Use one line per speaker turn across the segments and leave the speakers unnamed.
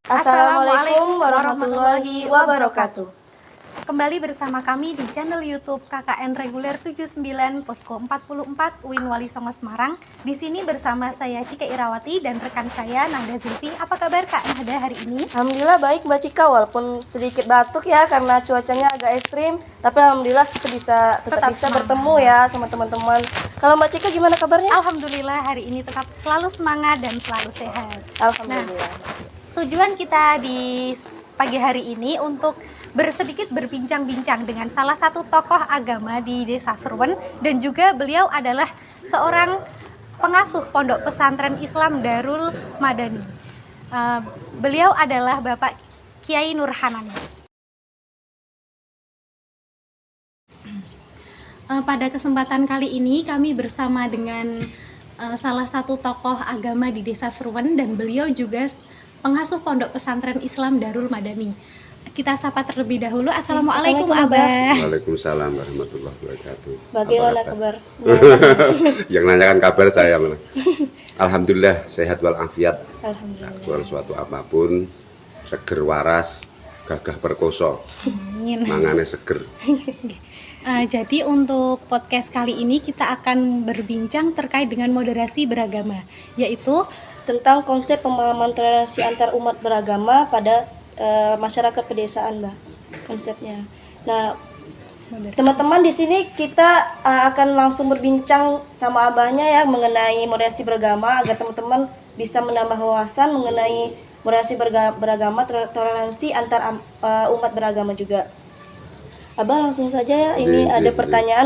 Assalamualaikum warahmatullahi wabarakatuh.
Kembali bersama kami di channel YouTube KKN Reguler 79 Posko 44 UIN Wali Songo Semarang. Di sini bersama saya Cika Irawati dan rekan saya Nahda Zulfi. Apa kabar Kak Nahda hari ini?
Alhamdulillah baik Mbak Cika, walaupun sedikit batuk ya karena cuacanya agak ekstrim, tapi alhamdulillah kita tetap bisa bertemu ya sama teman-teman. Kalau Mbak Cika gimana kabarnya?
Alhamdulillah hari ini tetap selalu semangat dan selalu sehat.
Alhamdulillah.
Tujuan kita di pagi hari ini untuk sedikit berbincang-bincang dengan salah satu tokoh agama di Desa Serwen, dan juga beliau adalah seorang pengasuh Pondok Pesantren Islam Darul Madani. Beliau adalah Bapak Kiai Nur Hanani. Pada kesempatan kali ini kami bersama dengan salah satu tokoh agama di Desa Serwen, dan beliau juga pengasuh Pondok Pesantren Islam Darul Madani. Kita sapa terlebih dahulu. Assalamualaikum Abah.
Waalaikumsalam warahmatullahi wabarakatuh.
Bagaimana kabar?
Yang nanyakan kabar saya malah. Alhamdulillah sehat walafiat.
Alhamdulillah.
Soal suatu apapun seger waras, gagah perkoso.
Amin.
Mangane seger.
Jadi untuk podcast kali ini kita akan berbincang terkait dengan moderasi beragama, yaitu
Tentang konsep pemahaman toleransi antar umat beragama pada masyarakat pedesaan, Mbak. Konsepnya. Nah, teman-teman di sini kita akan langsung berbincang sama abahnya ya mengenai moderasi beragama agar teman-teman bisa menambah wawasan mengenai moderasi beragama, toleransi antar umat beragama juga. Abah langsung saja ya, ini ada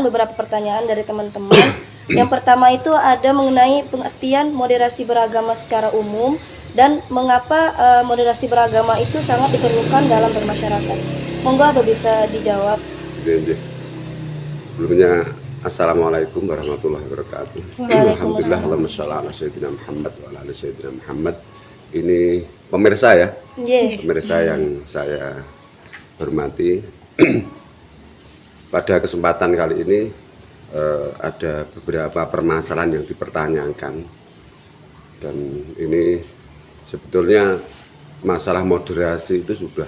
beberapa pertanyaan dari teman-teman. Yang pertama itu ada mengenai pengertian moderasi beragama secara umum dan mengapa moderasi beragama itu sangat diperlukan dalam bermasyarakat. Monggo Abah bisa dijawab.
Sebelumnya Assalamualaikum warahmatullahi wabarakatuh. Alhamdulillah, Allahumma sholli ala sayyidina Muhammad wa ala ali sayyidina Muhammad. Ini pemirsa ya. Pemirsa yang saya hormati. Pada kesempatan kali ini ada beberapa permasalahan yang dipertanyakan, dan ini sebetulnya masalah moderasi itu sudah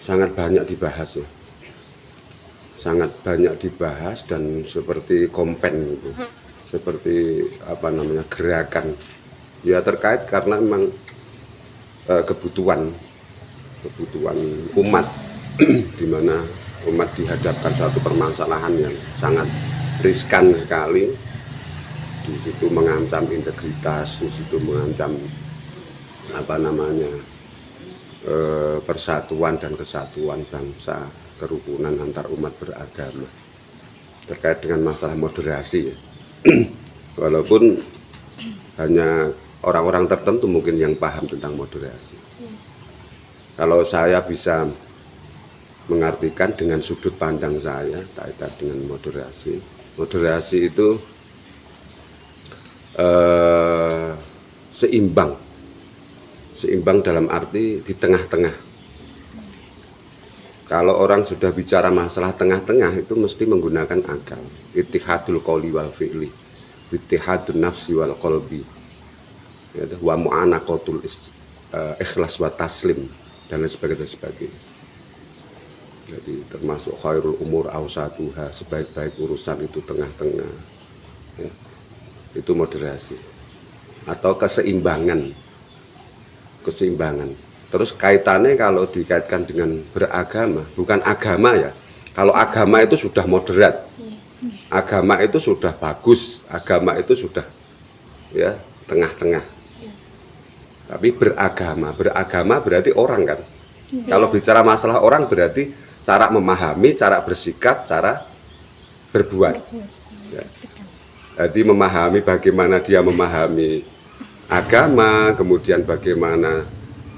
sangat banyak dibahas ya, sangat banyak dibahas dan seperti kompen gitu, seperti gerakan ya, terkait karena memang kebutuhan umat di mana umat dihadapkan suatu permasalahan yang sangat riskan sekali. Di situ mengancam integritas, di situ mengancam persatuan dan kesatuan bangsa, kerukunan antar umat beragama. Terkait dengan masalah moderasi ya. Walaupun hanya orang-orang tertentu mungkin yang paham tentang moderasi. Kalau saya bisa mengartikan dengan sudut pandang saya kaitan dengan moderasi. Moderasi itu seimbang dalam arti di tengah-tengah. Kalau orang sudah bicara masalah tengah-tengah itu mesti menggunakan akal. Ittihadul qouli wal fi'li, ittihadun nafsi wal qalbi, wa mu'anaqatul ikhlas wa taslim, dan lain sebagainya. Jadi termasuk khairul umur awsatuha, sebaik-baik urusan itu tengah-tengah ya. Itu moderasi atau keseimbangan. Terus kaitannya kalau dikaitkan dengan beragama, bukan agama ya. Kalau agama itu sudah moderat, agama itu sudah bagus, agama itu sudah ya tengah-tengah. Tapi beragama berarti orang kan. Kalau bicara masalah orang berarti cara memahami, cara bersikap, cara berbuat. Ya. Jadi memahami bagaimana dia memahami agama, kemudian bagaimana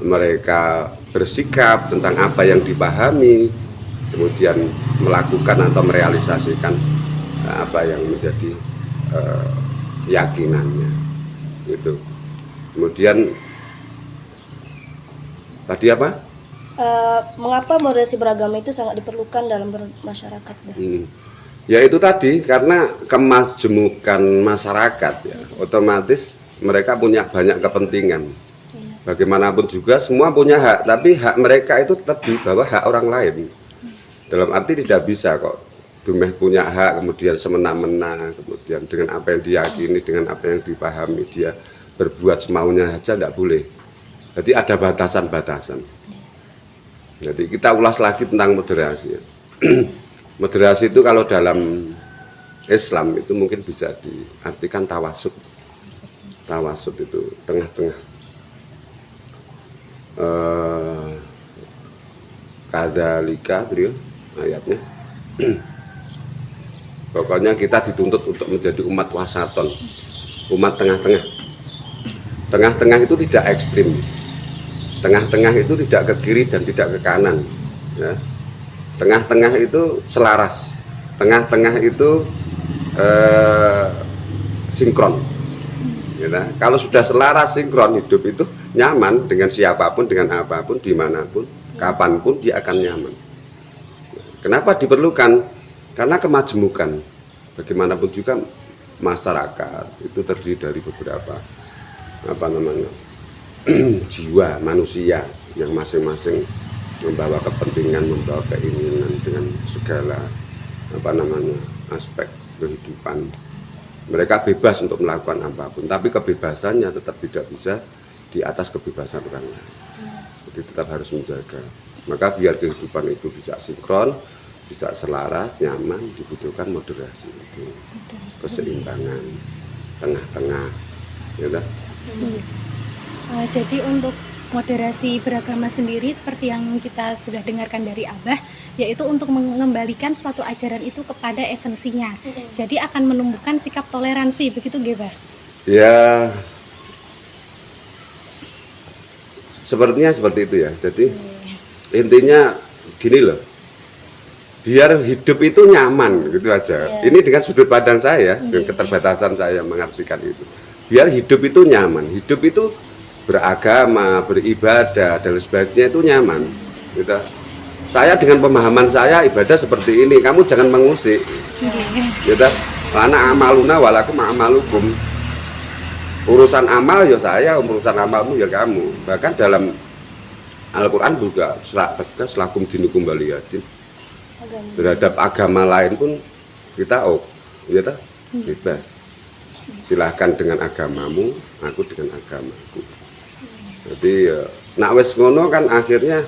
mereka bersikap tentang apa yang dipahami, kemudian melakukan atau merealisasikan apa yang menjadi keyakinannya. Gitu. Kemudian tadi apa?
Mengapa moderasi beragama itu sangat diperlukan dalam bermasyarakat?
Ya itu tadi, karena kemajemukan masyarakat ya, otomatis mereka punya banyak kepentingan. Bagaimanapun juga semua punya hak, tapi hak mereka itu tetap di bawah hak orang lain. Dalam arti tidak bisa kok Dumeh punya hak kemudian semena-mena, kemudian dengan apa yang diyakini, dengan apa yang dipahami dia berbuat semaunya saja, tidak boleh. Jadi ada batasan-batasan. Jadi kita ulas lagi tentang moderasi. Moderasi itu kalau dalam Islam itu mungkin bisa diartikan tawasud. Tawasud itu tengah-tengah. Kadzalika beliau ayatnya. Pokoknya kita dituntut untuk menjadi umat wasaton, umat tengah-tengah. Tengah-tengah itu tidak ekstrim. Tengah-tengah itu tidak ke kiri dan tidak ke kanan. Ya. Tengah-tengah itu selaras. Tengah-tengah itu sinkron. Ya. Kalau sudah selaras sinkron, hidup itu nyaman dengan siapapun, dengan apapun, dimanapun, kapanpun dia akan nyaman. Kenapa diperlukan? Karena kemajemukan. Bagaimanapun juga masyarakat itu terdiri dari beberapa jiwa manusia yang masing-masing membawa kepentingan, membawa keinginan dengan segala aspek kehidupan. Mereka bebas untuk melakukan apapun, tapi kebebasannya tetap tidak bisa di atas kebebasan orang lain. Jadi tetap harus menjaga. Maka biar kehidupan itu bisa sinkron, bisa selaras, nyaman, dibutuhkan moderasi itu, keseimbangan, tengah-tengah, ya.
Jadi untuk moderasi beragama sendiri seperti yang kita sudah dengarkan dari Abah, yaitu untuk mengembalikan suatu ajaran itu kepada esensinya. Jadi akan menumbuhkan sikap toleransi, begitu Geba?
Ya, sepertinya seperti itu ya. Jadi intinya gini loh, biar hidup itu nyaman gitu aja. Ini dengan sudut pandang saya, dengan keterbatasan saya mengartikan itu. Biar hidup itu nyaman, hidup itu beragama, beribadah dan sebagainya itu nyaman. Gitu. Saya dengan pemahaman saya ibadah seperti ini, kamu jangan mengusik. Gitu. Lana amaluna walakum amalukum. Urusan amal ya saya, urusan amalmu ya kamu. Bahkan dalam Al-Quran juga tegas lakum dinukum waliyadin. Terhadap agama lain pun kita ya bebas. Silahkan dengan agamamu, aku dengan agamaku. Jadi nak wes ngono kan akhirnya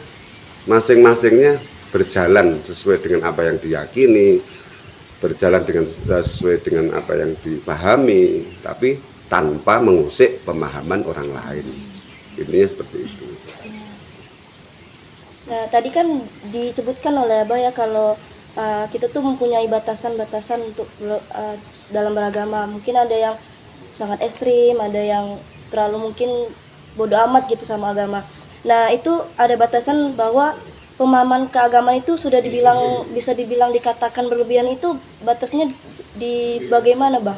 masing-masingnya berjalan sesuai dengan apa yang diyakini, berjalan dengan sesuai dengan apa yang dipahami, tapi tanpa mengusik pemahaman orang lain. Intinya seperti itu.
Nah, tadi kan disebutkan oleh Abah ya kalau kita tuh mempunyai batasan-batasan untuk dalam beragama. Mungkin ada yang sangat ekstrim, ada yang terlalu mungkin bodoh amat gitu sama agama. Nah, itu ada batasan bahwa pemahaman keagamaan itu sudah bisa dibilang dikatakan berlebihan, itu batasnya di bagaimana, Bah?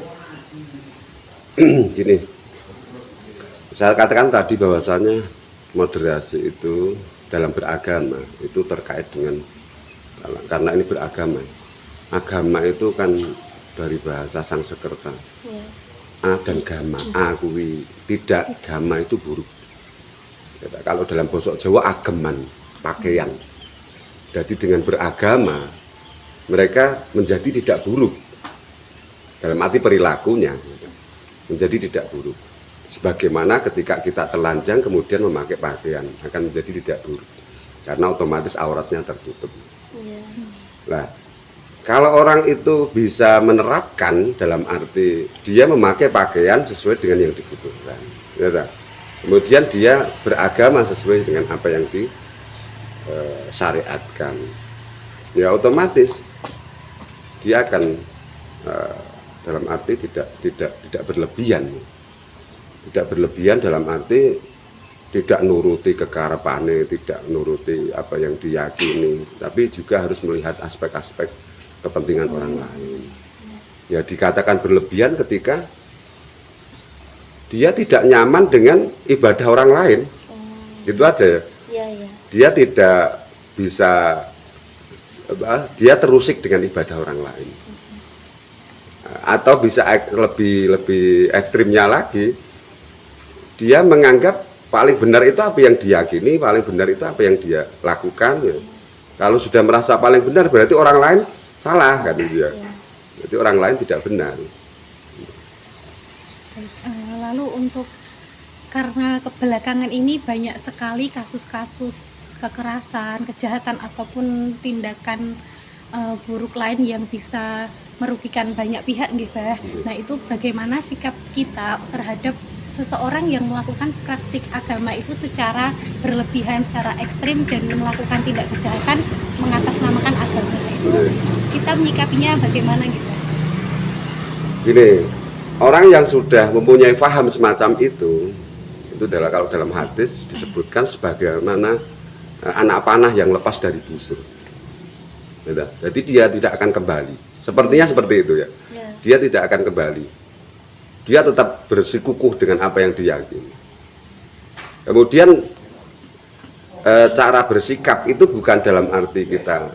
Gini, saya katakan tadi bahwasannya moderasi itu dalam beragama itu terkait dengan, karena ini beragama. Agama itu kan dari bahasa Sanskerta. A dan gama, a kuwi tidak, gama itu buruk. Kalau dalam bahasa Jawa ageman, pakaian. Jadi dengan beragama mereka menjadi tidak buruk. Dalam arti perilakunya menjadi tidak buruk. Sebagaimana ketika kita telanjang kemudian memakai pakaian akan menjadi tidak buruk karena otomatis auratnya tertutup. Nah, kalau orang itu bisa menerapkan dalam arti dia memakai pakaian sesuai dengan yang dibutuhkan, ya, kemudian dia beragama sesuai dengan apa yang disyariatkan, ya otomatis dia akan dalam arti tidak berlebihan. Tidak berlebihan dalam arti tidak nuruti kekarepane, tidak nuruti apa yang diyakini, tapi juga harus melihat aspek-aspek kepentingan orang lain. Ya dikatakan berlebihan ketika dia tidak nyaman dengan ibadah orang lain. Itu aja ya. Dia tidak bisa, dia terusik dengan ibadah orang lain. Atau bisa lebih ekstrimnya lagi, dia menganggap paling benar itu apa yang diyakini, paling benar itu apa yang dia lakukan. Ya. Kalau sudah merasa paling benar berarti orang lain salah kan dia. Berarti orang lain tidak benar.
Lalu untuk karena kebelakangan ini banyak sekali kasus-kasus kekerasan, kejahatan ataupun tindakan buruk lain yang bisa merugikan banyak pihak gitu ya. Nah, itu bagaimana sikap kita terhadap seseorang yang melakukan praktik agama itu secara berlebihan, secara ekstrim dan melakukan tindak kejahatan mengatasnamakan agama itu kita menyikapinya bagaimana gitu?
Gini, orang yang sudah mempunyai paham semacam itu adalah kalau dalam hadis disebutkan sebagaimana anak panah yang lepas dari busur. Jadi dia tidak akan kembali. Sepertinya seperti itu ya. Dia tidak akan kembali. Dia tetap bersikukuh dengan apa yang diyakini. Kemudian cara bersikap itu bukan dalam arti kita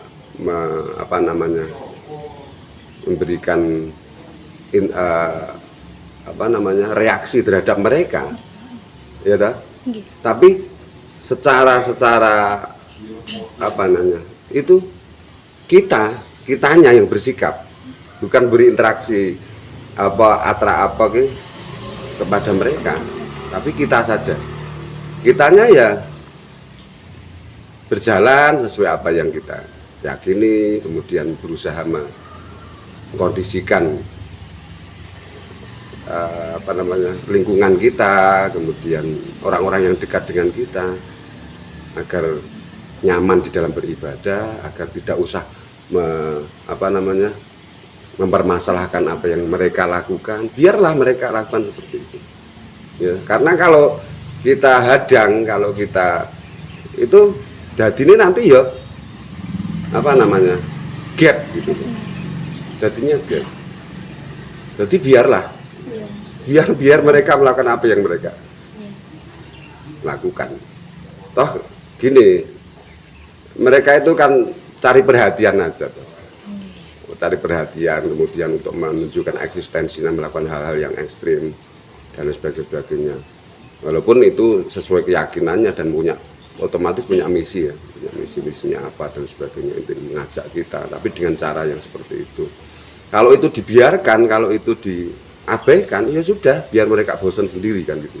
memberikan reaksi terhadap mereka, ya dah. Tapi secara itu kitanya yang bersikap, bukan beri interaksi kepada mereka, tapi kita saja. Kitanya ya berjalan sesuai apa yang kita yakini, kemudian berusaha mengkondisikan lingkungan kita, kemudian orang-orang yang dekat dengan kita agar nyaman di dalam beribadah, agar tidak usah mempermasalahkan apa yang mereka lakukan. Biarlah mereka lakukan seperti itu. Ya, karena kalau kita hadang, kalau kita itu jadi ini nanti ya gap gitu. Jadinya gap. Jadi biar mereka melakukan apa yang mereka lakukan. Toh gini, mereka itu kan cari perhatian aja, cari perhatian, kemudian untuk menunjukkan eksistensinya, melakukan hal-hal yang ekstrim dan sebagainya. Walaupun itu sesuai keyakinannya dan otomatis punya misi ya, punya misinya apa dan sebagainya, itu mengajak kita, tapi dengan cara yang seperti itu. Kalau itu dibiarkan, kalau itu diabaikan, ya sudah, biar mereka bosan sendiri kan gitu.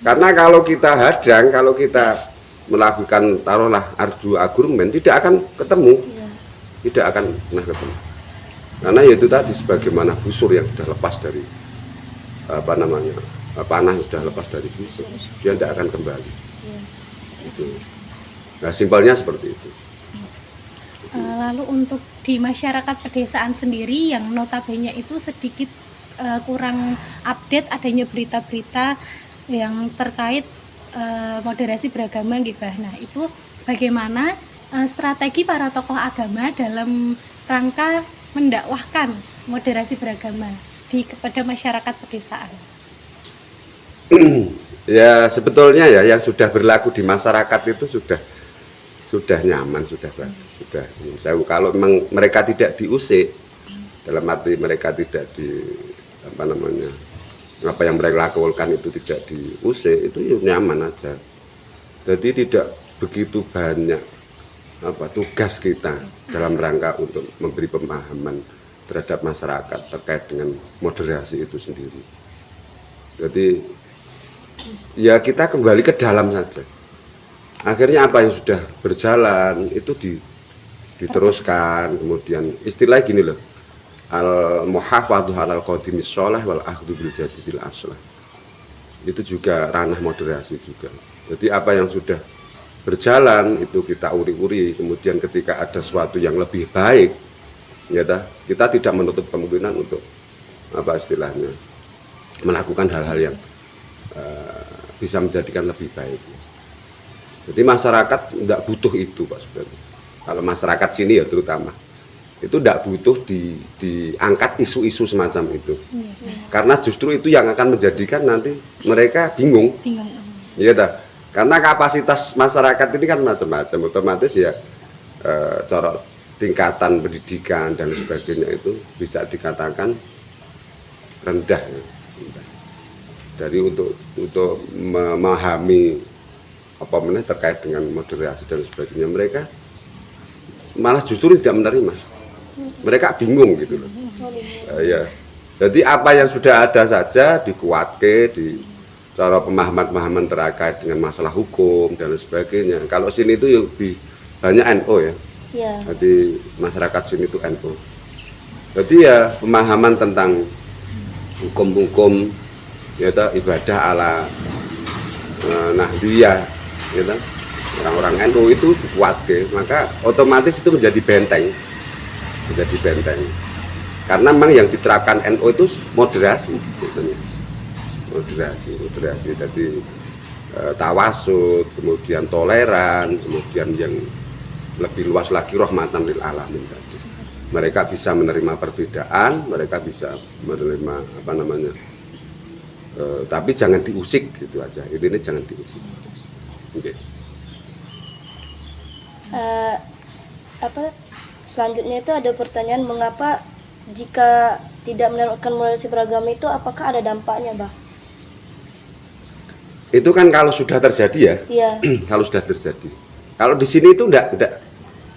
Karena kalau kita hadang, kalau kita melakukan taruhlah ardu argumen, tidak akan ketemu, tidak akan pernah ketemu. Karena itu tadi sebagaimana busur yang sudah lepas dari panah yang sudah lepas dari busur, dia tidak akan kembali. Itu. Nah, simpelnya seperti itu.
Lalu untuk di masyarakat pedesaan sendiri yang notabene itu sedikit kurang update adanya berita-berita yang terkait moderasi beragama gitu. Nah, itu bagaimana strategi para tokoh agama dalam rangka mendakwahkan moderasi beragama kepada masyarakat pedesaan?
Ya sebetulnya ya yang sudah berlaku di masyarakat itu sudah nyaman, sudah bagus, sudah. Kalau memang mereka tidak diusik, dalam arti mereka tidak apa yang mereka lakukan itu tidak diusik, itu ya nyaman aja. Jadi tidak begitu banyak tugas kita dalam rangka untuk memberi pemahaman terhadap masyarakat terkait dengan moderasi itu sendiri. Jadi ya kita kembali ke dalam saja. Akhirnya apa yang sudah berjalan itu diteruskan. Kemudian istilah gini loh, al-muhafadhu alal qadimis sholeh wal akhdhu bil jadidil aslah. Itu juga ranah moderasi juga. Jadi apa yang sudah berjalan itu kita uri-uri, kemudian ketika ada sesuatu yang lebih baik, ya kita tidak menutup kemungkinan untuk melakukan hal-hal yang bisa menjadikan lebih baik. Jadi masyarakat tidak butuh itu Pak sebenarnya. Kalau masyarakat sini ya terutama itu tidak butuh diangkat isu-isu semacam itu, karena justru itu yang akan menjadikan nanti mereka bingung. Iya dah. Karena kapasitas masyarakat ini kan macam-macam, otomatis ya cara tingkatan pendidikan dan sebagainya itu bisa dikatakan rendah. dari untuk memahami apa namanya terkait dengan moderasi dan sebagainya, mereka malah justru tidak menerima. Mereka bingung gitu loh. Ya. Jadi apa yang sudah ada saja dikuatke di cara pemahaman-pemahaman terkait dengan masalah hukum dan sebagainya. Kalau sini itu lebih banyak NO ya.
Ya.
Jadi masyarakat sini itu NO. Jadi ya pemahaman tentang hukum-hukum ya ibadah ala Nahdliyah gitu. Orang-orang NU itu dikuatke, maka otomatis itu menjadi benteng. Karena memang yang diterapkan NU itu moderasi biasanya. Moderasi. Jadi tawasud, kemudian toleran, kemudian yang lebih luas lagi rahmatan lil alamin tadi. Mereka bisa menerima perbedaan, mereka bisa menerima apa namanya, tapi jangan diusik gitu aja. Intinya jangan diusik. Okay.
Selanjutnya itu ada pertanyaan, mengapa jika tidak menerapkan moderasi beragama itu apakah ada dampaknya, Bah?
Itu kan kalau sudah terjadi ya.
Iya.
Kalau sudah terjadi. Kalau di sini itu enggak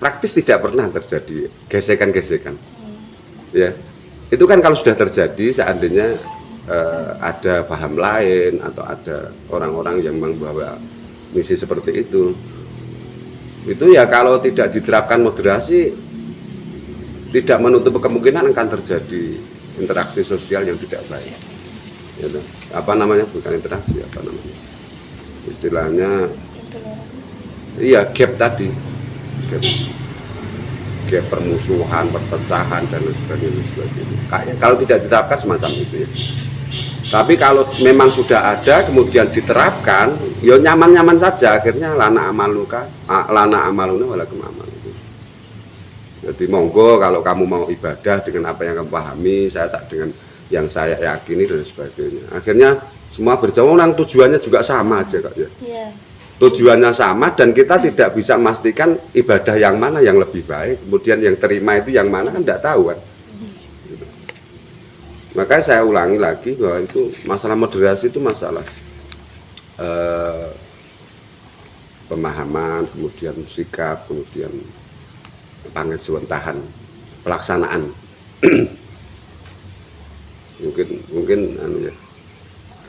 praktis tidak pernah terjadi gesekan-gesekan. Ya. Itu kan kalau sudah terjadi seandainya ada paham lain atau ada orang-orang yang membawa misi seperti itu ya kalau tidak diterapkan moderasi tidak menutup kemungkinan akan terjadi interaksi sosial yang tidak baik. Gitu. Apa namanya, bukan interaksi, apa namanya istilahnya, iya gap tadi, gap permusuhan, perpecahan dan lain sebagainya. Kalau tidak diterapkan semacam itu ya. Tapi kalau memang sudah ada kemudian diterapkan, ya nyaman-nyaman saja, akhirnya lana amaluna walakum amalukum. Jadi monggo kalau kamu mau ibadah dengan apa yang kamu pahami, saya tak dengan yang saya yakini dan sebagainya. Akhirnya semua berjalan, tujuannya juga sama aja kok ya. Yeah. Tujuannya sama dan kita tidak bisa memastikan ibadah yang mana yang lebih baik, kemudian yang terima itu yang mana kan tidak tahu kan. Makanya saya ulangi lagi bahwa itu masalah moderasi itu masalah pemahaman, kemudian sikap, kemudian pangejawentahan, pelaksanaan. mungkin anu ya,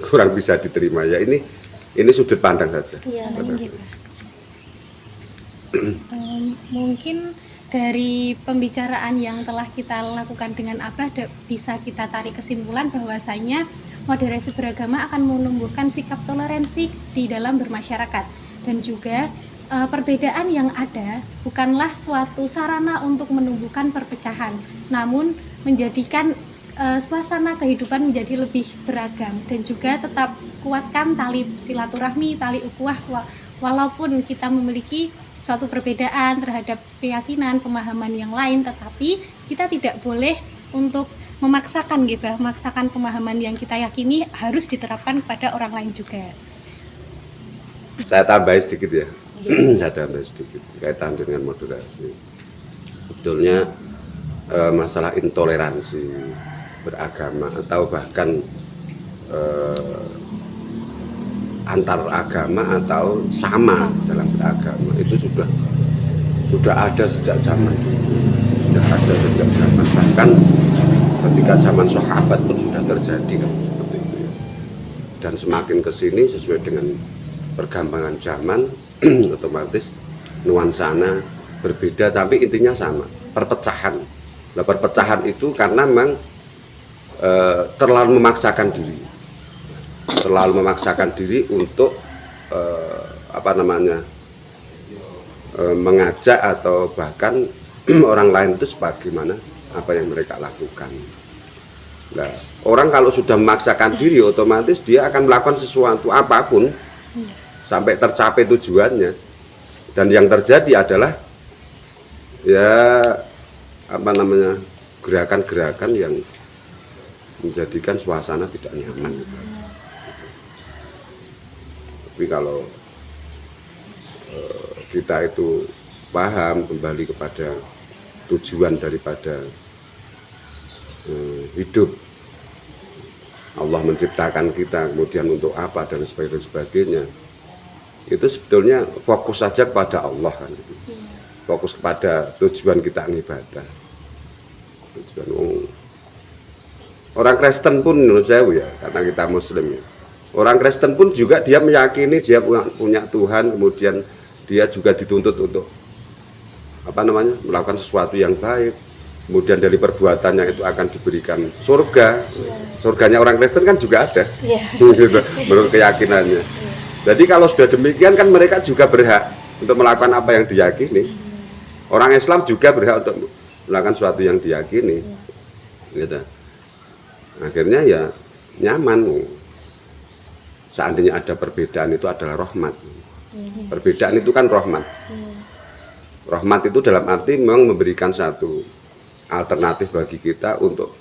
kurang bisa diterima ya, ini sudut pandang saja.
Ya,
mungkin dari pembicaraan yang telah kita lakukan dengan Abah bisa kita tarik kesimpulan bahwasanya moderasi beragama akan menumbuhkan sikap toleransi di dalam bermasyarakat, dan juga perbedaan yang ada bukanlah suatu sarana untuk menumbuhkan perpecahan, namun menjadikan suasana kehidupan menjadi lebih beragam, dan juga tetap kuatkan tali silaturahmi, tali ukhuwah, walaupun kita memiliki suatu perbedaan terhadap keyakinan, pemahaman yang lain, tetapi kita tidak boleh untuk memaksakan pemahaman yang kita yakini harus diterapkan kepada orang lain juga.
Saya tambahin sedikit ya. Saya tambahin sedikit kaitan dengan moderasi. Sebetulnya masalah intoleransi beragama atau bahkan antar agama atau sama dalam beragama itu sudah ada sejak zaman bahkan ketika zaman sahabat pun sudah terjadi kan seperti itu ya. Dan semakin kesini sesuai dengan perkembangan zaman otomatis nuansanya berbeda tapi intinya sama, perpecahan. Nah, perpecahan itu karena memang terlalu memaksakan diri untuk mengajak atau bahkan orang lain itu sebagaimana apa yang mereka lakukan. Nah, orang kalau sudah memaksakan diri otomatis dia akan melakukan sesuatu apapun sampai tercapai tujuannya. Dan yang terjadi adalah ya gerakan-gerakan yang menjadikan suasana tidak nyaman. Tapi kalau kita itu paham kembali kepada tujuan daripada hidup Allah menciptakan kita, kemudian untuk apa dan sebagainya. Itu sebetulnya fokus saja kepada Allah kan gitu. Fokus kepada tujuan kita ibadah. Tujuan orang Kristen pun menurut saya ya, karena kita Muslim ya. Orang Kristen pun juga dia meyakini dia punya Tuhan, kemudian dia juga dituntut untuk melakukan sesuatu yang baik. Kemudian dari perbuatannya itu akan diberikan surga. Surganya orang Kristen kan juga ada, gitu, menurut keyakinannya. Jadi kalau sudah demikian kan mereka juga berhak untuk melakukan apa yang diyakini. Orang Islam juga berhak untuk melakukan sesuatu yang diyakini, gitu. Akhirnya ya nyaman. Seandainya ada perbedaan itu adalah rahmat. Perbedaan itu kan rahmat. Rahmat itu dalam arti memang memberikan satu alternatif bagi kita untuk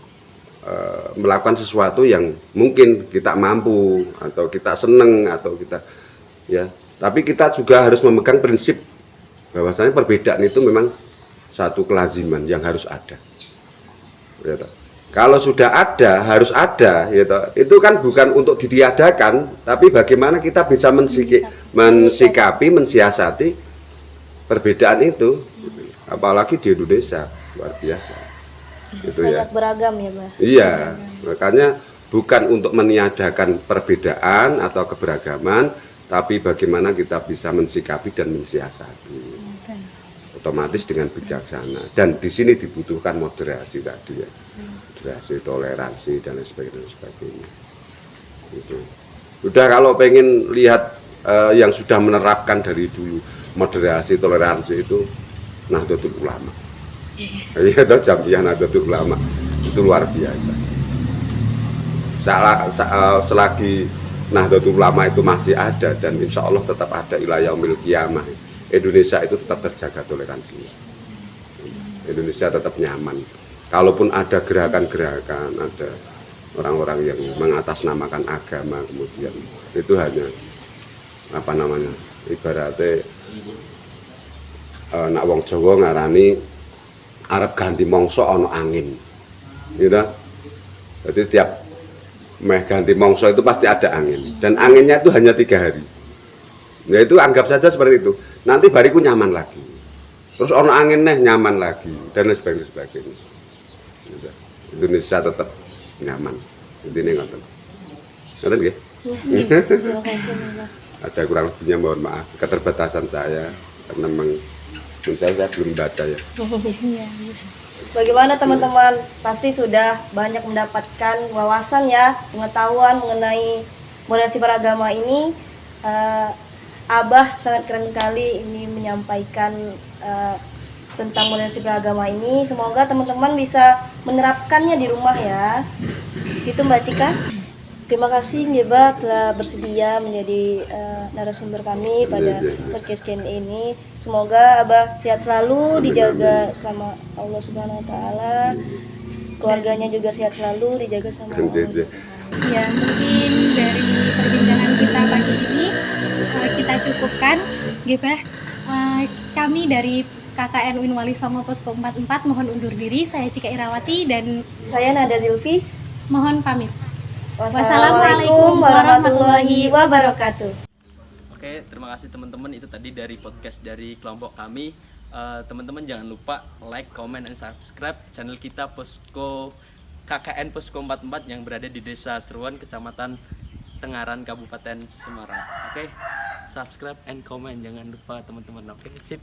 melakukan sesuatu yang mungkin kita mampu atau kita seneng atau kita ya. Tapi kita juga harus memegang prinsip bahwasanya perbedaan itu memang satu kelaziman yang harus ada. Gitu. Kalau sudah ada, harus ada, gitu. Itu kan bukan untuk ditiadakan, tapi bagaimana kita bisa mensikapi, mensiasati perbedaan itu, apalagi di Indonesia, luar biasa. Gitu ya.
Sangat beragam ya, Mbak.
Iya, makanya bukan untuk meniadakan perbedaan atau keberagaman, tapi bagaimana kita bisa mensikapi dan mensiasati. Otomatis dengan bijaksana. Dan di sini dibutuhkan moderasi tadi ya. Moderasi, toleransi dan lain sebagainya. Gitu. Udah kalau pengen lihat yang sudah menerapkan dari dulu moderasi, toleransi itu Nahdlatul Ulama. Iya, itu Jamiah Nahdlatul Ulama. Itu luar biasa. Selagi Nahdlatul Ulama itu masih ada dan insya Allah tetap ada ila yaumil qiyamah. Indonesia itu tetap terjaga toleransinya. Indonesia tetap nyaman. Kalaupun ada gerakan-gerakan, ada orang-orang yang mengatasnamakan agama, kemudian itu hanya ibaratnya nak wong Jawa ngarani arep ganti mongso ana angin, gitu. Jadi tiap meh ganti mongso itu pasti ada angin, dan anginnya itu hanya 3 hari. Ya itu anggap saja seperti itu. Nanti bariku nyaman lagi. Terus ana angin nyaman lagi dan lain sebagainya. Gitu. Indonesia tetap nyaman. Intinya ngoten. Ngoten nggih?
Terima kasih, Mbak.
Ada kurang lebihnya mohon maaf keterbatasan saya karena memang saya belum baca ya.
Bagaimana teman-teman? Pasti sudah banyak mendapatkan wawasan ya, pengetahuan mengenai moderasi beragama ini. Abah sangat keren sekali ini menyampaikan tentang moderasi beragama ini. Semoga teman-teman bisa menerapkannya di rumah ya. Itu Mbak Cika. Terima kasih Mbak telah bersedia menjadi narasumber kami pada podcast ini. Semoga Abah sehat selalu, dijaga selama Allah Subhanahu wa taala. Keluarganya juga sehat selalu, dijaga sama Allah.
Ya, mungkin dari perbincangan kita pagi ini kita cukupkan, gitu. Kami dari KKN UIN Wali Songo Posko 44 mohon undur diri. Saya Cika Irawati dan
Saya Nada Zilfi.
mohon pamit.
Wassalamualaikum warahmatullahi wabarakatuh.
Oke, terima kasih teman-teman. Itu tadi dari podcast dari kelompok kami. Teman-teman jangan lupa like, comment, dan subscribe channel kita Posko KKN Posko 44 yang berada di Desa Seruan, Kecamatan Tengaran, Kabupaten Semarang. Oke, subscribe and comment jangan lupa teman-teman. Oke, sip.